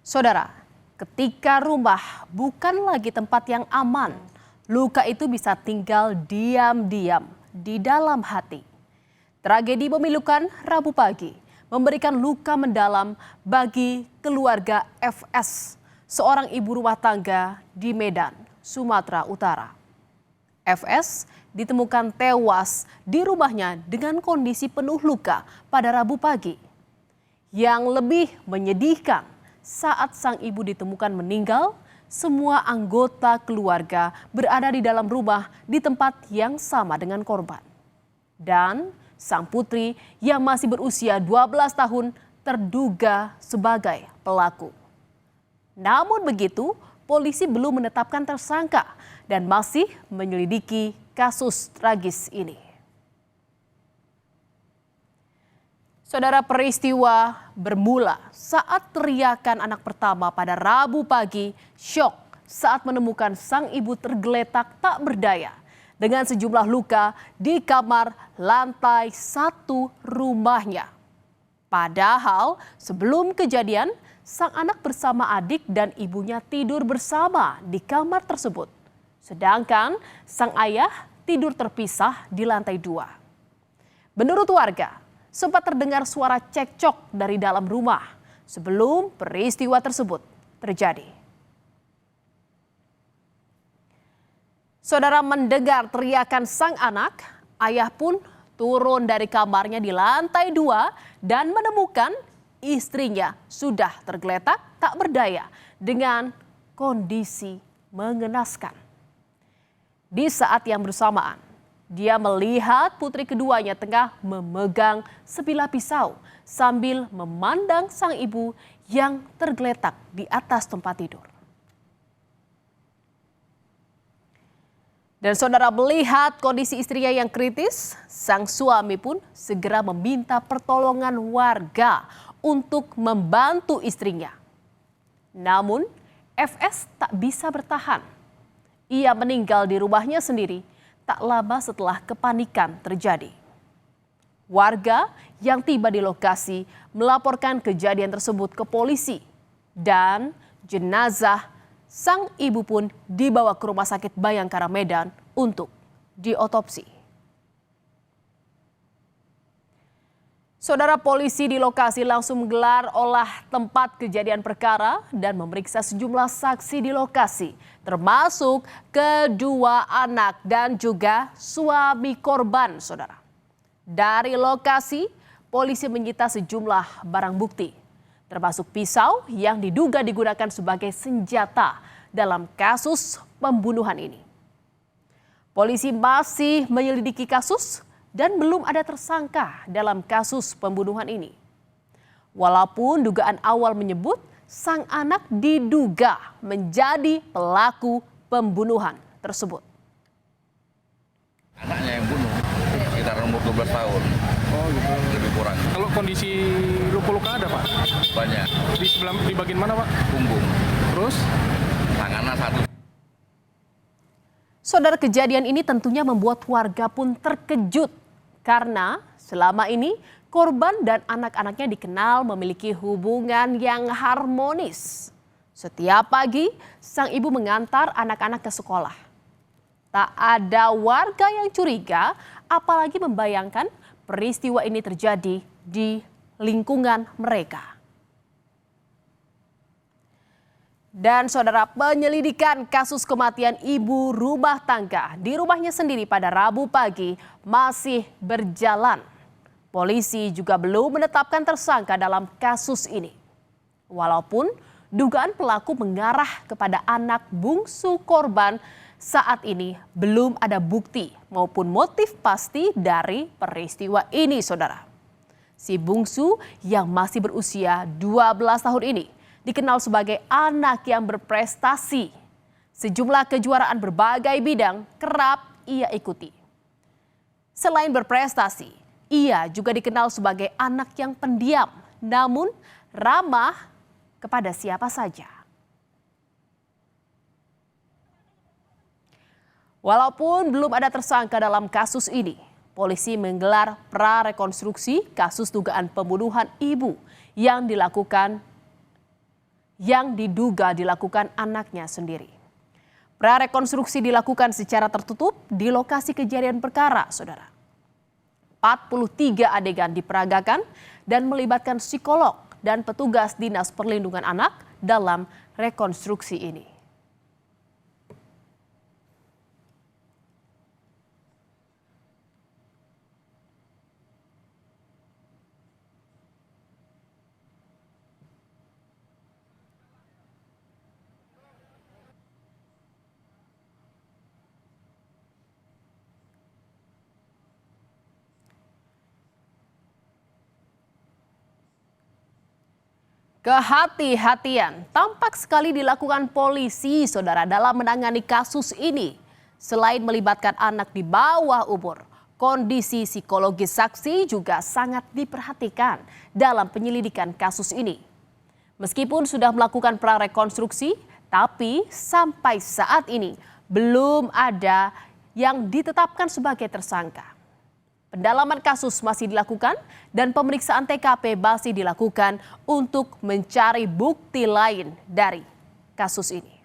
Saudara, ketika rumah bukan lagi tempat yang aman, luka itu bisa tinggal diam-diam di dalam hati. Tragedi memilukan Rabu pagi memberikan luka mendalam bagi keluarga FS, seorang ibu rumah tangga di Medan, Sumatera Utara. FS ditemukan tewas di rumahnya dengan kondisi penuh luka pada Rabu pagi. Yang lebih menyedihkan, saat sang ibu ditemukan meninggal, semua anggota keluarga berada di dalam rumah di tempat yang sama dengan korban. Dan sang putri yang masih berusia 12 tahun terduga sebagai pelaku. Namun begitu, polisi belum menetapkan tersangka dan masih menyelidiki kasus tragis ini. Saudara, peristiwa bermula saat teriakan anak pertama pada Rabu pagi syok saat menemukan sang ibu tergeletak tak berdaya dengan sejumlah luka di kamar lantai 1 rumahnya. Padahal sebelum kejadian, sang anak bersama adik dan ibunya tidur bersama di kamar tersebut. Sedangkan sang ayah tidur terpisah di lantai 2. Menurut warga, sempat terdengar suara cekcok dari dalam rumah sebelum peristiwa tersebut terjadi. Saudara, mendengar teriakan sang anak, ayah pun turun dari kamarnya di lantai 2 dan menemukan istrinya sudah tergeletak tak berdaya dengan kondisi mengenaskan. Di saat yang bersamaan, dia melihat putri keduanya tengah memegang sebilah pisau sambil memandang sang ibu yang tergeletak di atas tempat tidur. Dan saudara, melihat kondisi istrinya yang kritis, sang suami pun segera meminta pertolongan warga untuk membantu istrinya. Namun, FS tak bisa bertahan. Ia meninggal di rumahnya sendiri tak lama setelah kepanikan terjadi. Warga yang tiba di lokasi melaporkan kejadian tersebut ke polisi dan jenazah sang ibu pun dibawa ke Rumah Sakit Bayangkara Medan untuk diotopsi. Saudara, polisi di lokasi langsung menggelar olah tempat kejadian perkara dan memeriksa sejumlah saksi di lokasi, termasuk kedua anak dan juga suami korban, saudara. Dari lokasi, polisi menyita sejumlah barang bukti, termasuk pisau yang diduga digunakan sebagai senjata dalam kasus pembunuhan ini. Polisi masih menyelidiki kasus dan belum ada tersangka dalam kasus pembunuhan ini. Walaupun dugaan awal menyebut sang anak diduga menjadi pelaku pembunuhan tersebut. Anaknya yang bunuh, sekitar umur 12 tahun. Oh gitu. Lebih kurang. Kalau kondisi luka-luka ada, Pak? Banyak. Di bagian mana, Pak? Punggung. Terus? Tangannya satu. Saudara, kejadian ini tentunya membuat warga pun terkejut karena selama ini korban dan anak-anaknya dikenal memiliki hubungan yang harmonis. Setiap pagi, sang ibu mengantar anak-anak ke sekolah. Tak ada warga yang curiga, apalagi membayangkan peristiwa ini terjadi di lingkungan mereka. Dan saudara, penyelidikan kasus kematian ibu rumah tangga di rumahnya sendiri pada Rabu pagi masih berjalan. Polisi juga belum menetapkan tersangka dalam kasus ini. Walaupun dugaan pelaku mengarah kepada anak bungsu korban, saat ini belum ada bukti maupun motif pasti dari peristiwa ini, saudara. Si bungsu yang masih berusia 12 tahun ini dikenal sebagai anak yang berprestasi. Sejumlah kejuaraan berbagai bidang kerap ia ikuti. Selain berprestasi, ia juga dikenal sebagai anak yang pendiam, namun ramah kepada siapa saja. Walaupun belum ada tersangka dalam kasus ini, polisi menggelar prarekonstruksi kasus dugaan pembunuhan ibu yang yang diduga dilakukan anaknya sendiri. Prarekonstruksi dilakukan secara tertutup di lokasi kejadian perkara, saudara. 43 adegan diperagakan dan melibatkan psikolog dan petugas Dinas Perlindungan Anak dalam rekonstruksi ini. Kehati-hatian tampak sekali dilakukan polisi, saudara, dalam menangani kasus ini. Selain melibatkan anak di bawah umur, kondisi psikologis saksi juga sangat diperhatikan dalam penyelidikan kasus ini. Meskipun sudah melakukan prarekonstruksi, tapi sampai saat ini belum ada yang ditetapkan sebagai tersangka. Pendalaman kasus masih dilakukan dan pemeriksaan TKP masih dilakukan untuk mencari bukti lain dari kasus ini.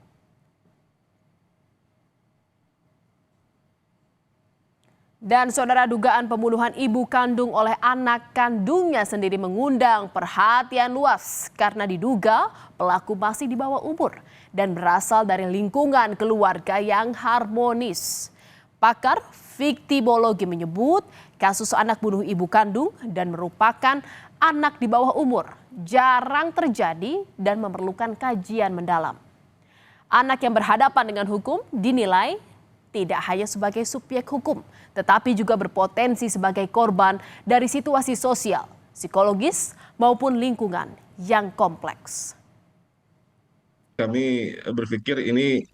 Dan saudara, dugaan pembunuhan ibu kandung oleh anak kandungnya sendiri mengundang perhatian luas karena diduga pelaku masih di bawah umur dan berasal dari lingkungan keluarga yang harmonis. Pakar viktimologi menyebut kasus anak bunuh ibu kandung dan merupakan anak di bawah umur jarang terjadi dan memerlukan kajian mendalam. Anak yang berhadapan dengan hukum dinilai tidak hanya sebagai subjek hukum, tetapi juga berpotensi sebagai korban dari situasi sosial, psikologis, maupun lingkungan yang kompleks. Kami berpikir ini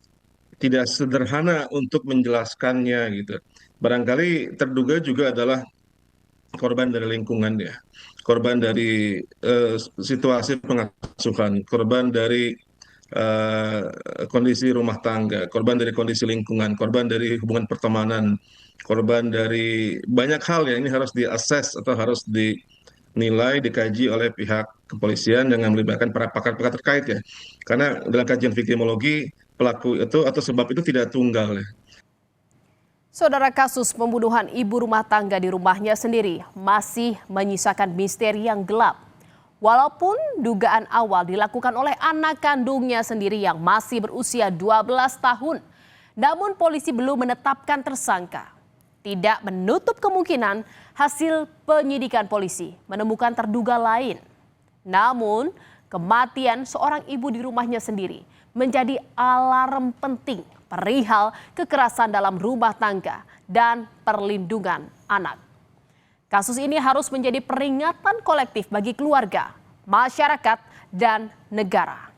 tidak sederhana untuk menjelaskannya gitu. Barangkali terduga juga adalah korban dari lingkungan ya, korban dari situasi pengasuhan, korban dari kondisi rumah tangga, korban dari kondisi lingkungan, korban dari hubungan pertemanan, korban dari banyak hal ya. Ini harus diakses atau harus dinilai, dikaji oleh pihak kepolisian dengan melibatkan para pakar-pakar terkait ya. Karena dalam kajian viktimologi pelaku itu atau sebab itu tidak tunggal ya. Saudara, kasus pembunuhan ibu rumah tangga di rumahnya sendiri masih menyisakan misteri yang gelap. Walaupun dugaan awal dilakukan oleh anak kandungnya sendiri yang masih berusia 12 tahun, namun polisi belum menetapkan tersangka. Tidak menutup kemungkinan hasil penyidikan polisi menemukan terduga lain. Namun, kematian seorang ibu di rumahnya sendiri menjadi alarm penting perihal kekerasan dalam rumah tangga dan perlindungan anak. Kasus ini harus menjadi peringatan kolektif bagi keluarga, masyarakat, dan negara.